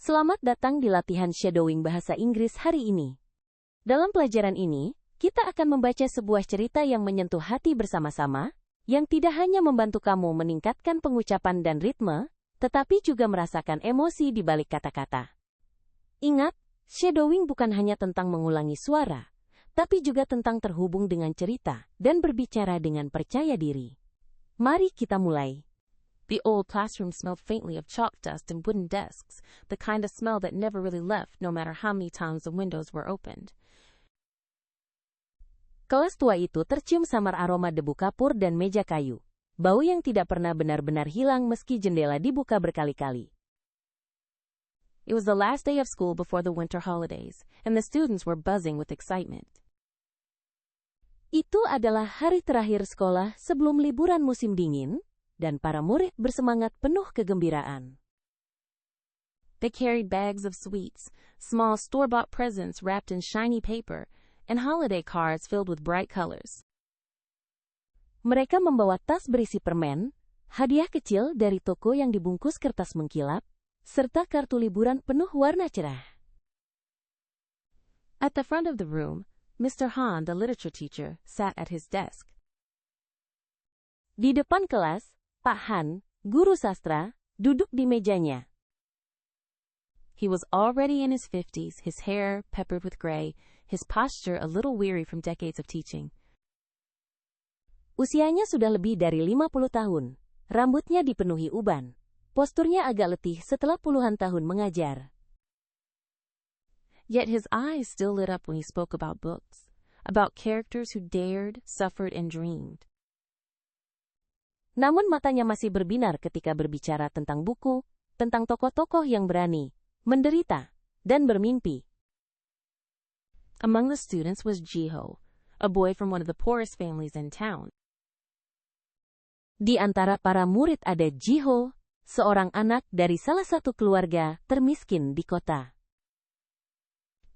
Selamat datang di latihan shadowing bahasa Inggris hari ini. Dalam pelajaran ini, kita akan membaca sebuah cerita yang menyentuh hati bersama-sama, yang tidak hanya membantu kamu meningkatkan pengucapan dan ritme, tetapi juga merasakan emosi di balik kata-kata. Ingat, shadowing bukan hanya tentang mengulangi suara, tapi juga tentang terhubung dengan cerita dan berbicara dengan percaya diri. Mari kita mulai. The old classroom smelled faintly of chalk dust and wooden desks, the kind of smell that never really left no matter how many times the windows were opened. Kelas tua itu tercium samar aroma debu kapur dan meja kayu. Bau yang tidak pernah benar-benar hilang meski jendela dibuka berkali-kali. It was the last day of school before the winter holidays, and the students were buzzing with excitement. Itu adalah hari terakhir sekolah sebelum liburan musim dingin, dan para murid bersemangat penuh kegembiraan. They carried bags of sweets, small store-bought presents wrapped in shiny paper, and holiday cards filled with bright colors. Mereka membawa tas berisi permen, hadiah kecil dari toko yang dibungkus kertas mengkilap, serta kartu liburan penuh warna cerah. At the front of the room, Mr. Han, the literature teacher, sat at his desk. Di depan kelas, Pak Han, guru sastra, duduk di mejanya. He was already in his 50s, his hair peppered with gray, his posture a little weary from decades of teaching. Usianya sudah lebih dari 50 tahun. Rambutnya dipenuhi uban. Posturnya agak letih setelah puluhan tahun mengajar. Yet his eyes still lit up when he spoke about books, about characters who dared, suffered, and dreamed. Namun matanya masih berbinar ketika berbicara tentang buku, tentang tokoh-tokoh yang berani, menderita, dan bermimpi. Among the students was Jiho, a boy from one of the poorest families in town. Di antara para murid ada Jiho, seorang anak dari salah satu keluarga termiskin di kota.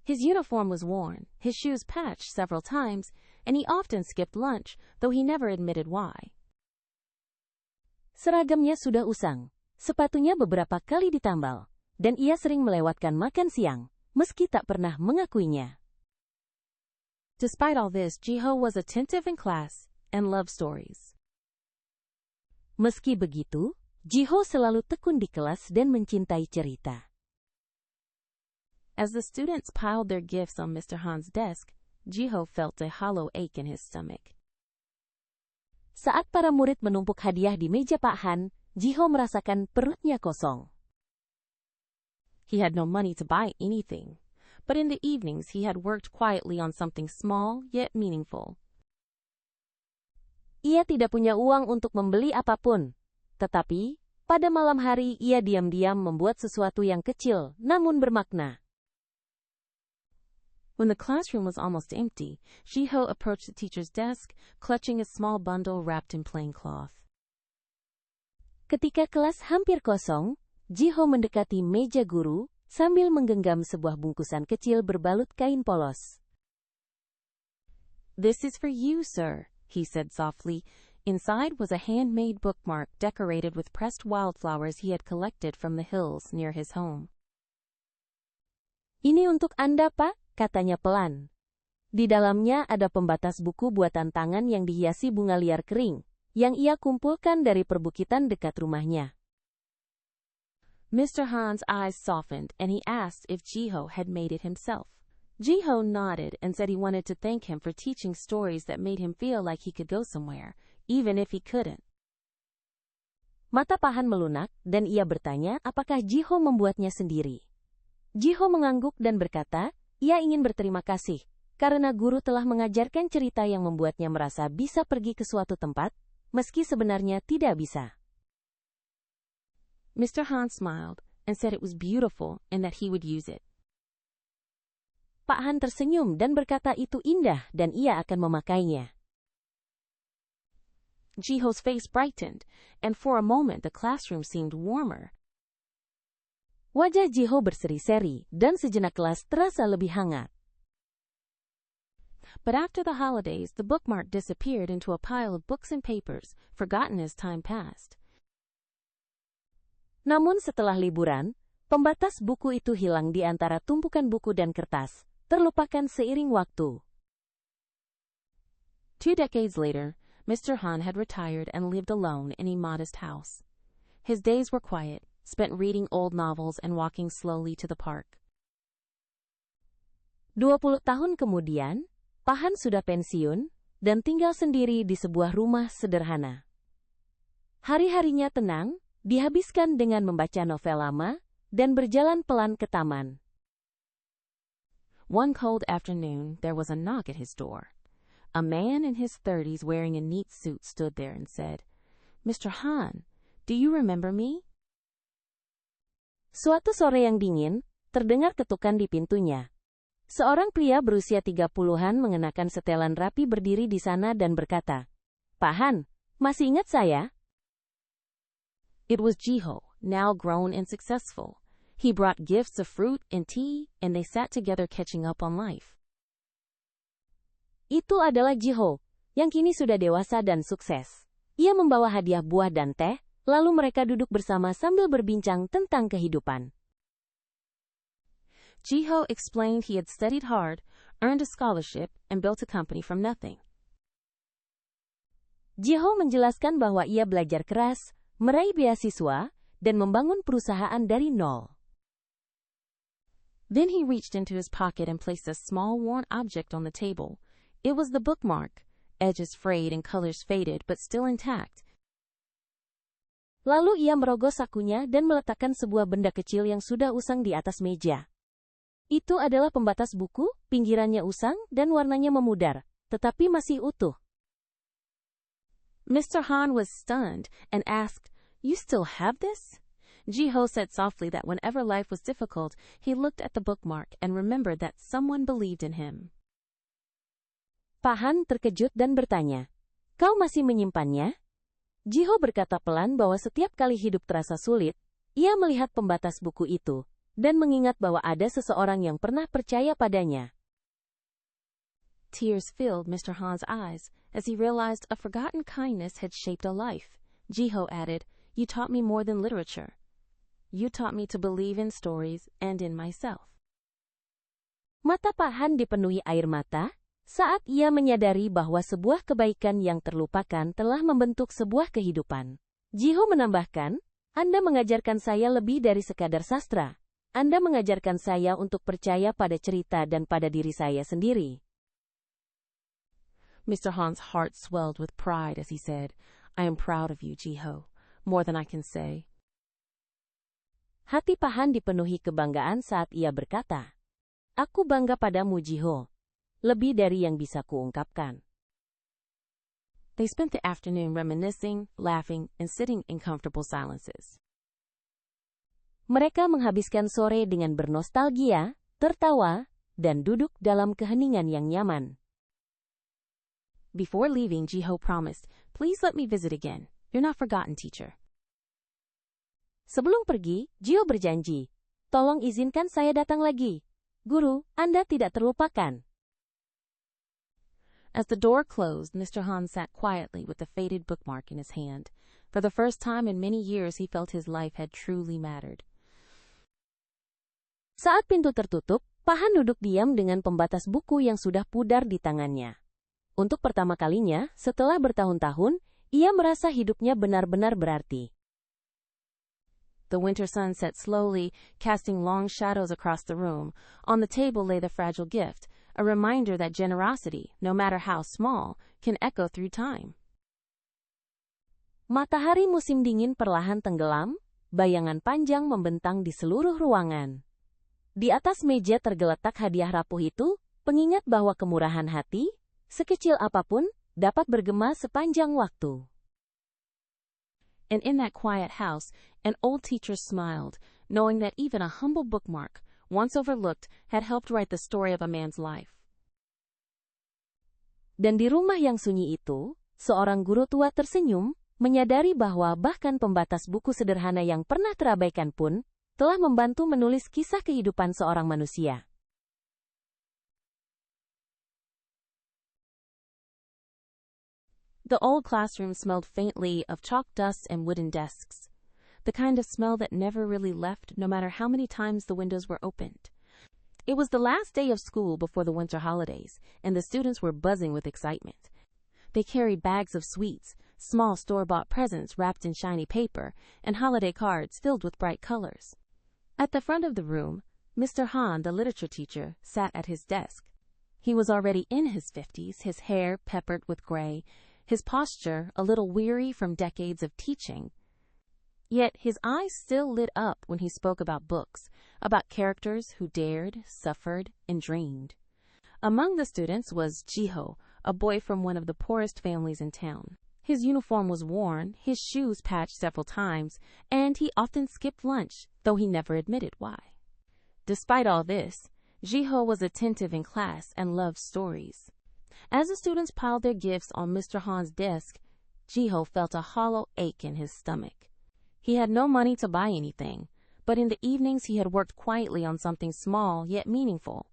His uniform was worn, his shoes patched several times, and he often skipped lunch, though he never admitted why. Seragamnya sudah usang, sepatunya beberapa kali ditambal, dan ia sering melewatkan makan siang, meski tak pernah mengakuinya. Despite all this, Jiho was attentive in class and loved stories. Meski begitu, Jiho selalu tekun di kelas dan mencintai cerita. As the students piled their gifts on Mr. Han's desk, Jiho felt a hollow ache in his stomach. Saat para murid menumpuk hadiah di meja Pak Han, Jiho merasakan perutnya kosong. He had no money to buy anything, but in the evenings he had worked quietly on something small yet meaningful. Ia tidak punya uang untuk membeli apapun, tetapi pada malam hari ia diam-diam membuat sesuatu yang kecil namun bermakna. When the classroom was almost empty, Jiho approached the teacher's desk, clutching a small bundle wrapped in plain cloth. Ketika kelas hampir kosong, Jiho mendekati meja guru sambil menggenggam sebuah bungkusan kecil berbalut kain polos. "This is for you, sir," he said softly. Inside was a handmade bookmark decorated with pressed wildflowers he had collected from the hills near his home. "Ini untuk Anda, Pak," katanya pelan. Di dalamnya ada pembatas buku buatan tangan yang dihiasi bunga liar kering, yang ia kumpulkan dari perbukitan dekat rumahnya. Mr. Han's eyes softened, and he asked if Jiho had made it himself. Jiho nodded and said he wanted to thank him for teaching stories that made him feel like he could go somewhere, even if he couldn't. Mata Pak Han melunak, dan ia bertanya apakah Jiho membuatnya sendiri. Jiho mengangguk dan berkata, ia ingin berterima kasih, karena guru telah mengajarkan cerita yang membuatnya merasa bisa pergi ke suatu tempat, meski sebenarnya tidak bisa. Mr. Han smiled and said it was beautiful and that he would use it. Pak Han tersenyum dan berkata itu indah dan ia akan memakainya. Jiho's face brightened, and for a moment the classroom seemed warmer. Wajah Jiho berseri-seri, dan sejenak kelas terasa lebih hangat. But after the holidays, the bookmark disappeared into a pile of books and papers, forgotten as time passed. Namun setelah liburan, Pembatas buku itu hilang di antara tumpukan buku dan kertas, terlupakan seiring waktu. 2 decades later, Mr. Han had retired and lived alone in a modest house. His days were quiet, spent reading old novels and walking slowly to the park. 20 tahun kemudian, Pak Han sudah pensiun dan tinggal sendiri di sebuah rumah sederhana. Hari-harinya tenang, dihabiskan dengan membaca novel lama dan berjalan pelan ke taman. One cold afternoon, there was a knock at his door. A man in his 30s wearing a neat suit stood there and said, "Mr. Han, do you remember me?" Suatu sore yang dingin, terdengar ketukan di pintunya. Seorang pria berusia 30-an mengenakan setelan rapi berdiri di sana dan berkata, "Pak Han, masih ingat saya?" It was Jiho, now grown and successful. He brought gifts of fruit and tea, and they sat together catching up on life. Itu adalah Jiho, yang kini sudah dewasa dan sukses. Ia membawa hadiah buah dan teh, lalu mereka duduk bersama sambil berbincang tentang kehidupan. Jiho explained he had studied hard, earned a scholarship, and built a company from nothing. Jiho menjelaskan bahwa ia belajar keras, meraih beasiswa, dan membangun perusahaan dari nol. Then he reached into his pocket and placed a small worn object on the table. It was the bookmark, edges frayed and colors faded but still intact. Lalu ia merogoh sakunya dan meletakkan sebuah benda kecil yang sudah usang di atas meja. Itu adalah pembatas buku, pinggirannya usang dan warnanya memudar, tetapi masih utuh. Mr. Han was stunned and asked, "You still have this?" Jiho said softly that whenever life was difficult, he looked at the bookmark and remembered that someone believed in him. Pak Han terkejut dan bertanya, "Kau masih menyimpannya?" Jiho berkata pelan bahwa setiap kali hidup terasa sulit, ia melihat pembatas buku itu, dan mengingat bahwa ada seseorang yang pernah percaya padanya. Tears filled Mr. Han's eyes as he realized a forgotten kindness had shaped a life. Jiho added, "You taught me more than literature. You taught me to believe in stories and in myself." Mata Pak Han dipenuhi air mata saat ia menyadari bahwa sebuah kebaikan yang terlupakan telah membentuk sebuah kehidupan. Jiho menambahkan, "Anda mengajarkan saya lebih dari sekadar sastra. Anda mengajarkan saya untuk percaya pada cerita dan pada diri saya sendiri." Mr. Han's heart swelled with pride as he said, "I am proud of you, Jiho, more than I can say." Hati Pak Han dipenuhi kebanggaan saat ia berkata, "Aku bangga padamu, Jiho. Lebih dari yang bisa kuungkapkan." They spent the afternoon reminiscing, laughing, and sitting in comfortable silences. Mereka menghabiskan sore dengan bernostalgia, tertawa, dan duduk dalam keheningan yang nyaman. Before leaving, Jiho promised, "Please let me visit again. You're not forgotten, teacher." Sebelum pergi, Jiho berjanji, "Tolong izinkan saya datang lagi. Guru, Anda tidak terlupakan." As the door closed, Mr. Han sat quietly with the faded bookmark in his hand. For the first time in many years, he felt his life had truly mattered. Saat pintu tertutup, Pak Han duduk diam dengan pembatas buku yang sudah pudar di tangannya. Untuk pertama kalinya, setelah bertahun-tahun, ia merasa hidupnya benar-benar berarti. The winter sun set slowly, casting long shadows across the room. On the table lay the fragile gift, a reminder that generosity, no matter how small, can echo through time. Matahari musim dingin perlahan tenggelam, bayangan panjang membentang di seluruh ruangan. Di atas meja tergeletak hadiah rapuh itu, pengingat bahwa kemurahan hati, sekecil apapun, dapat bergema sepanjang waktu. And in that quiet house, an old teacher smiled, knowing that even a humble bookmark, once overlooked, had helped write the story of a man's life. Dan di rumah yang sunyi itu, seorang guru tua tersenyum, menyadari bahwa bahkan pembatas buku sederhana yang pernah terabaikan pun, telah membantu menulis kisah kehidupan seorang manusia. The old classroom smelled faintly of chalk dust and wooden desks. the kind of smell that never really left no matter how many times the windows were opened. It was the last day of school before the winter holidays, and the students were buzzing with excitement. They carried bags of sweets, small store-bought presents wrapped in shiny paper, and holiday cards filled with bright colors. At the front of the room, Mr. Han, the literature teacher, sat at his desk. He was already in his 50s, his hair peppered with gray, his posture a little weary from decades of teaching. Yet his eyes still lit up when he spoke about books, about characters who dared, suffered, and dreamed. Among the students was Jiho, a boy from one of the poorest families in town. His uniform was worn, his shoes patched several times, and he often skipped lunch, though he never admitted why. Despite all this, Jiho was attentive in class and loved stories. As the students piled their gifts on Mr. Han's desk, Jiho felt a hollow ache in his stomach. He had no money to buy anything, but in the evenings he had worked quietly on something small yet meaningful.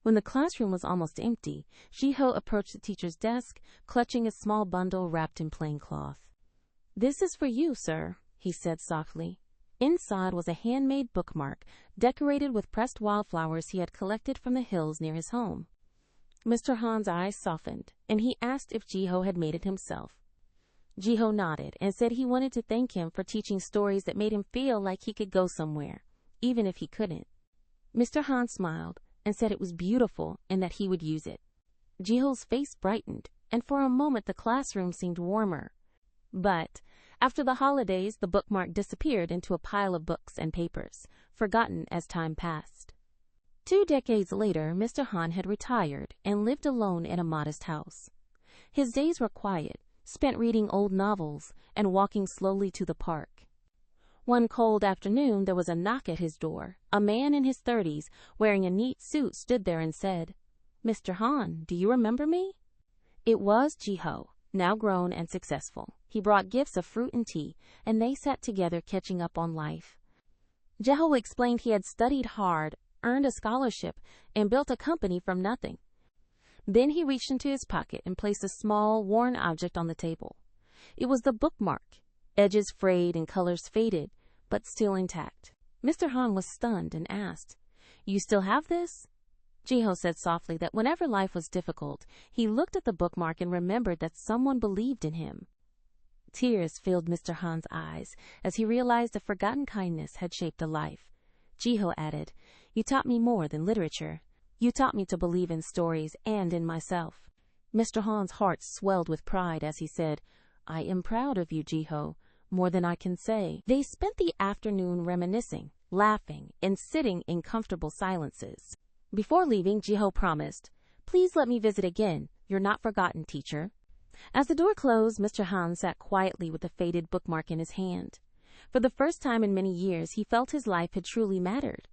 When the classroom was almost empty, Jiho approached the teacher's desk, clutching a small bundle wrapped in plain cloth. "This is for you, sir," he said softly. Inside was a handmade bookmark, decorated with pressed wildflowers he had collected from the hills near his home. Mr. Han's eyes softened, and he asked if Jiho had made it himself. Jiho nodded and said he wanted to thank him for teaching stories that made him feel like he could go somewhere, even if he couldn't. Mr. Han smiled and said it was beautiful and that he would use it. Jiho's face brightened, and for a moment the classroom seemed warmer. But after the holidays, the bookmark disappeared into a pile of books and papers, forgotten as time passed. 2 decades later, Mr. Han had retired and lived alone in a modest house. His days were quiet, spent reading old novels and walking slowly to the park. One cold afternoon, there was a knock at his door. A man in his 30s, wearing a neat suit, stood there and said, "Mr. Han, do you remember me?" It was Jiho, now grown and successful. He brought gifts of fruit and tea, and they sat together catching up on life. Jiho explained he had studied hard, earned a scholarship, and built a company from nothing. Then he reached into his pocket and placed a small, worn object on the table. It was the bookmark, edges frayed and colors faded, but still intact. Mr. Han was stunned and asked, "You still have this?" Jiho said softly that whenever life was difficult, he looked at the bookmark and remembered that someone believed in him. Tears filled Mr. Han's eyes as he realized a forgotten kindness had shaped a life. Jiho added, "You taught me more than literature. You taught me to believe in stories and in myself." Mr. Han's heart swelled with pride as he said, "I am proud of you, Jiho, more than I can say." They spent the afternoon reminiscing, laughing, and sitting in comfortable silences. Before leaving, Jiho promised, "Please let me visit again. You're not forgotten, teacher." As the door closed, Mr. Han sat quietly with the faded bookmark in his hand. For the first time in many years, he felt his life had truly mattered.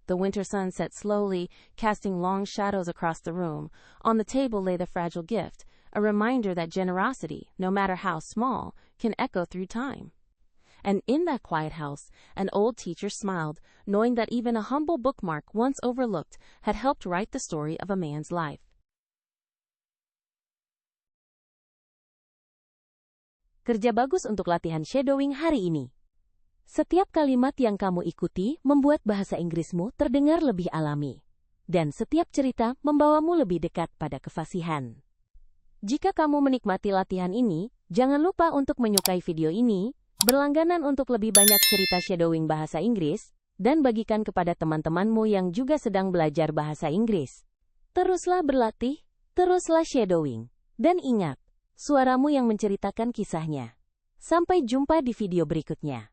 The winter sun set slowly, casting long shadows across the room. On the table lay the fragile gift, a reminder that generosity, no matter how small, can echo through time. And in that quiet house, an old teacher smiled, knowing that even a humble bookmark once overlooked had helped write the story of a man's life. Kerja bagus untuk latihan shadowing hari ini. Setiap kalimat yang kamu ikuti membuat bahasa Inggrismu terdengar lebih alami. Dan setiap cerita membawamu lebih dekat pada kefasihan. Jika kamu menikmati latihan ini, jangan lupa untuk menyukai video ini, berlangganan untuk lebih banyak cerita shadowing bahasa Inggris, dan bagikan kepada teman-temanmu yang juga sedang belajar bahasa Inggris. Teruslah berlatih, teruslah shadowing. Dan ingat, suaramu yang menceritakan kisahnya. Sampai jumpa di video berikutnya.